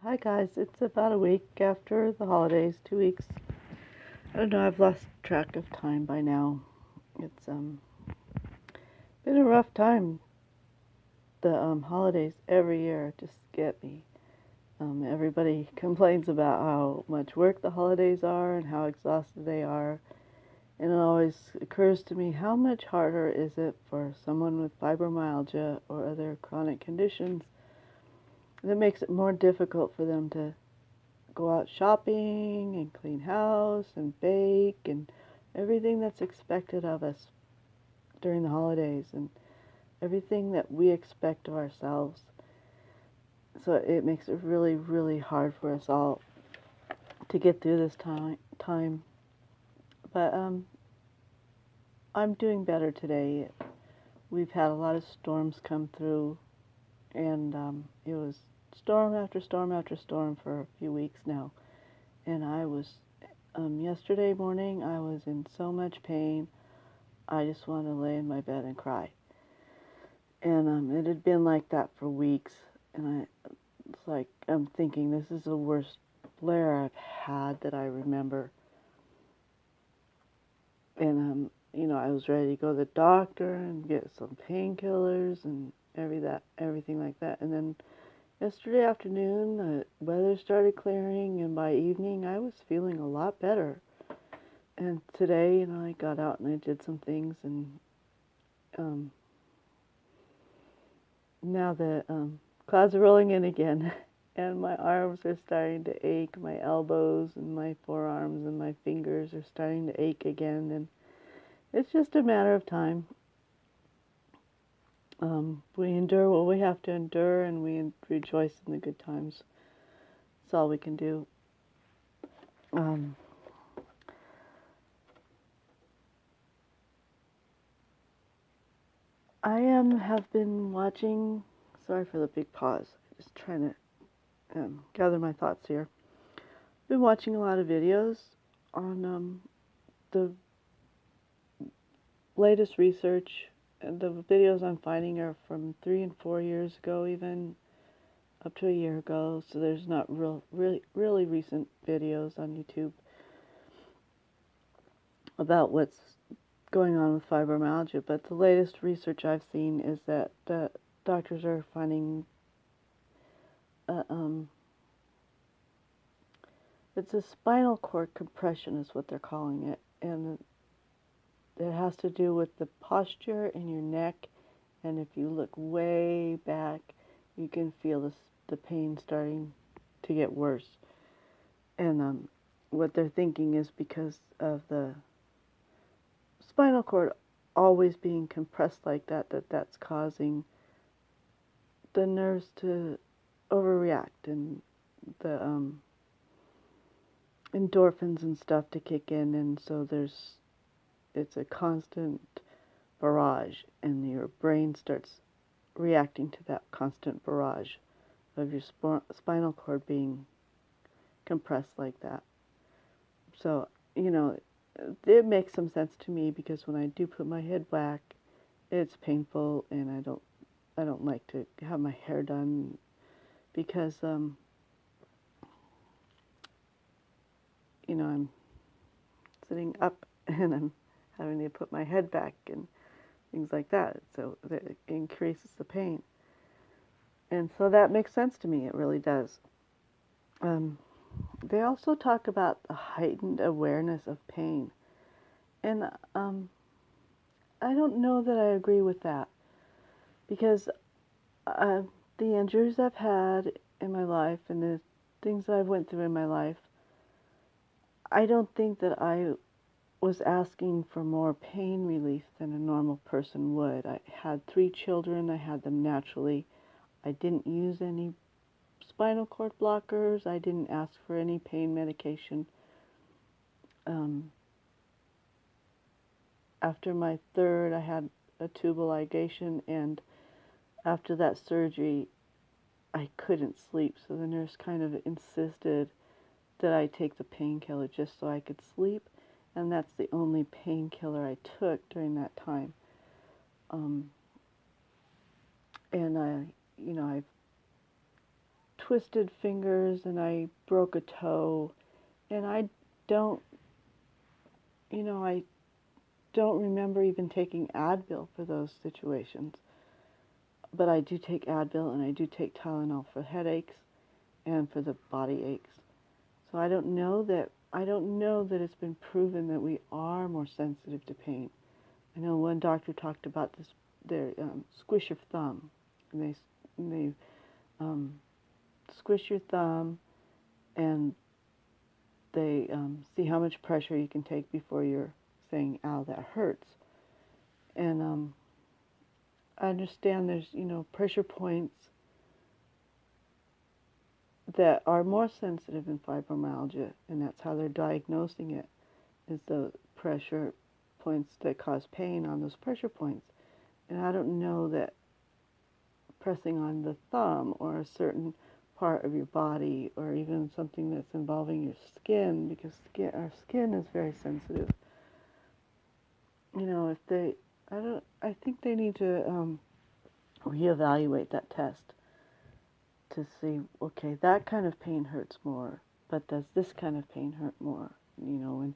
Hi guys, it's about a week after the holidays, 2 weeks. I don't know, I've lost track of time by now. It's been a rough time. The holidays every year just get me. Everybody complains about how much work the holidays are and how exhausted they are. And it always occurs to me, how much harder is it for someone with fibromyalgia or other chronic conditions that makes it more difficult for them to go out shopping and clean house and bake and everything that's expected of us during the holidays and everything that we expect of ourselves. So it makes it really, really hard for us all to get through this time. But I'm doing better today. We've had a lot of storms come through, and it was storm after storm after storm for a few weeks now. And I was yesterday morning, I was in so much pain, I just wanted to lay in my bed and cry. And it had been like that for weeks, and it's like, I'm thinking, this is the worst flare I've had that I remember. And, I was ready to go to the doctor and get some painkillers and everything like that. And then yesterday afternoon, the weather started clearing, and by evening, I was feeling a lot better. And today, I got out and I did some things, and now the clouds are rolling in again, and my arms are starting to ache, my elbows and my forearms and my fingers are starting to ache again, and it's just a matter of time. We endure what we have to endure, and we rejoice in the good times. That's all we can do. I have been watching, sorry for the big pause, just trying to gather my thoughts here. I've been watching a lot of videos on the latest research. And the videos I'm finding are from 3 and 4 years ago, even up to a year ago, so there's not really recent videos on YouTube about what's going on with fibromyalgia. But the latest research I've seen is that doctors are finding it's a spinal cord compression is what they're calling it, and it has to do with the posture in your neck, and if you look way back, you can feel the pain starting to get worse. And what they're thinking is because of the spinal cord always being compressed like that's causing the nerves to overreact and the endorphins and stuff to kick in, and so it's a constant barrage, and your brain starts reacting to that constant barrage of your spinal cord being compressed like that. So, it makes some sense to me, because when I do put my head back, it's painful, and I don't like to have my hair done, because I'm sitting up and I'm having to put my head back and things like that, so that it increases the pain. And so that makes sense to me, it really does. They also talk about the heightened awareness of pain, and I don't know that I agree with that, because the injuries I've had in my life and the things that I've went through in my life, I don't think that I was asking for more pain relief than a normal person would. I had 3 children. I had them naturally. I didn't use any spinal cord blockers. I didn't ask for any pain medication. After my 3rd, I had a tubal ligation, and after that surgery, I couldn't sleep. So the nurse kind of insisted that I take the painkiller just so I could sleep, and that's the only painkiller I took during that time. And I've twisted fingers and I broke a toe, and I don't, I don't remember even taking Advil for those situations. But I do take Advil and I do take Tylenol for headaches and for the body aches. So I don't know that it's been proven that we are more sensitive to pain. I know one doctor talked about this. They squish your thumb, and they squish your thumb, and they see how much pressure you can take before you're saying, "Ow, that hurts." And I understand there's pressure points that are more sensitive in fibromyalgia, and that's how they're diagnosing it, is the pressure points that cause pain on those pressure points. And I don't know that pressing on the thumb or a certain part of your body or even something that's involving your skin, because our skin is very sensitive. I think they need to reevaluate that test to see, okay, that kind of pain hurts more, but does this kind of pain hurt more? And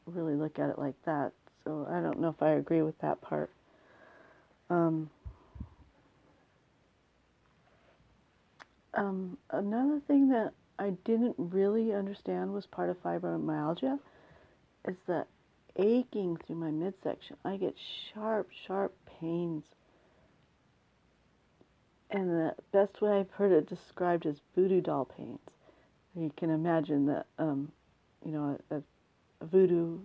really look at it like that. So I don't know if I agree with that part. Another thing that I didn't really understand was part of fibromyalgia is the aching through my midsection. I get sharp, sharp pains. And the best way I've heard it described is voodoo doll pains. You can imagine that, a voodoo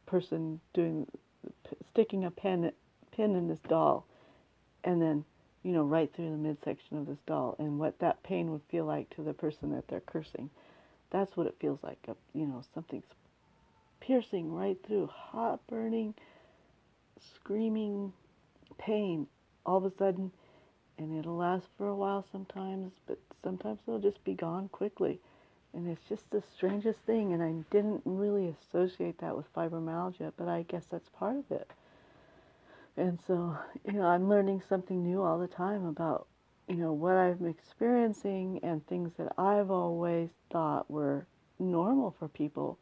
person sticking a pin in this doll, and then, right through the midsection of this doll, and what that pain would feel like to the person that they're cursing. That's what it feels like. Something's piercing right through, hot, burning, screaming pain all of a sudden. And it'll last for a while sometimes, but sometimes it'll just be gone quickly. And it's just the strangest thing, and I didn't really associate that with fibromyalgia, but I guess that's part of it. And so, I'm learning something new all the time about, what I'm experiencing and things that I've always thought were normal for people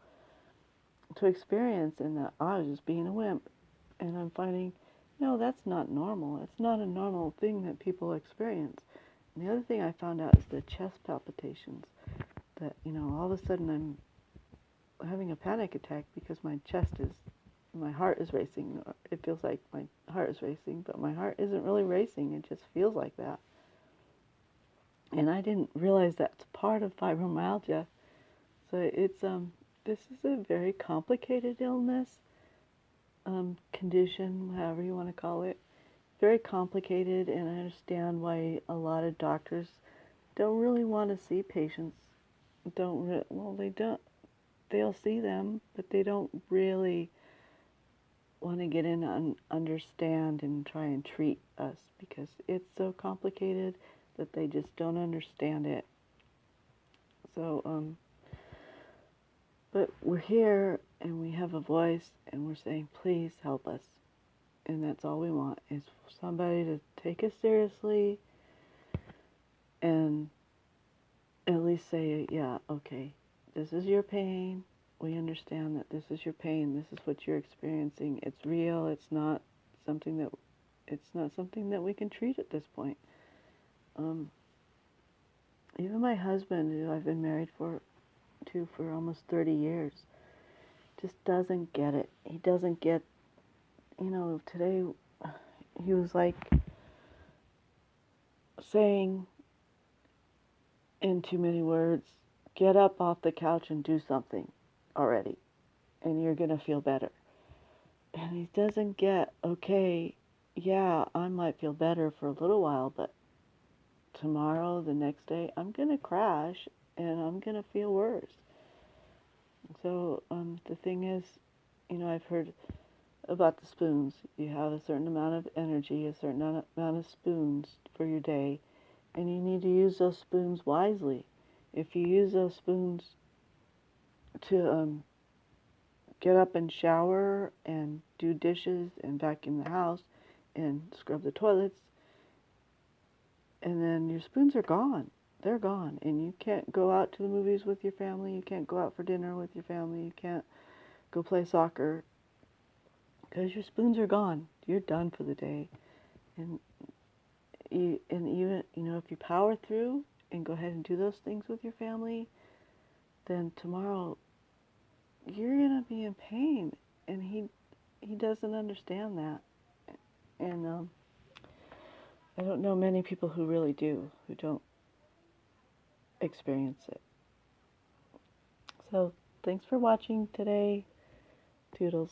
to experience, and that I was just being a wimp. And I'm finding, no, that's not normal. It's not a normal thing that people experience. And the other thing I found out is the chest palpitations. That, all of a sudden I'm having a panic attack because my heart is racing. It feels like my heart is racing, but my heart isn't really racing. It just feels like that. And I didn't realize that's part of fibromyalgia. So this is a very complicated illness. Condition, however you want to call it, very complicated, and I understand why a lot of doctors don't really want to see patients. They don't. They'll see them, but they don't really want to get in and understand and try and treat us because it's so complicated that they just don't understand it. So, but we're here and we have a voice and we're saying, please help us. And that's all we want, is somebody to take us seriously and at least say, yeah, okay, this is your pain. We understand that this is your pain. This is what you're experiencing. It's real. It's not something that we can treat at this point. Even my husband, who I've been married to for almost 30 years, just doesn't get it. He doesn't get, today he was like saying in too many words, get up off the couch and do something already, and you're going to feel better. And he doesn't get, okay, yeah, I might feel better for a little while, but tomorrow, the next day, I'm going to crash and I'm going to feel worse. So the thing is, I've heard about the spoons. You have a certain amount of energy, a certain amount of spoons for your day, and you need to use those spoons wisely. If you use those spoons to get up and shower and do dishes and vacuum the house and scrub the toilets, and then your spoons are gone. they're gone. And you can't go out to the movies with your family. You can't go out for dinner with your family. You can't go play soccer because your spoons are gone. You're done for the day. And even, if you power through and go ahead and do those things with your family, then tomorrow you're going to be in pain. And he doesn't understand that. And I don't know many people who really do, who don't experience it. So thanks for watching today. Toodles.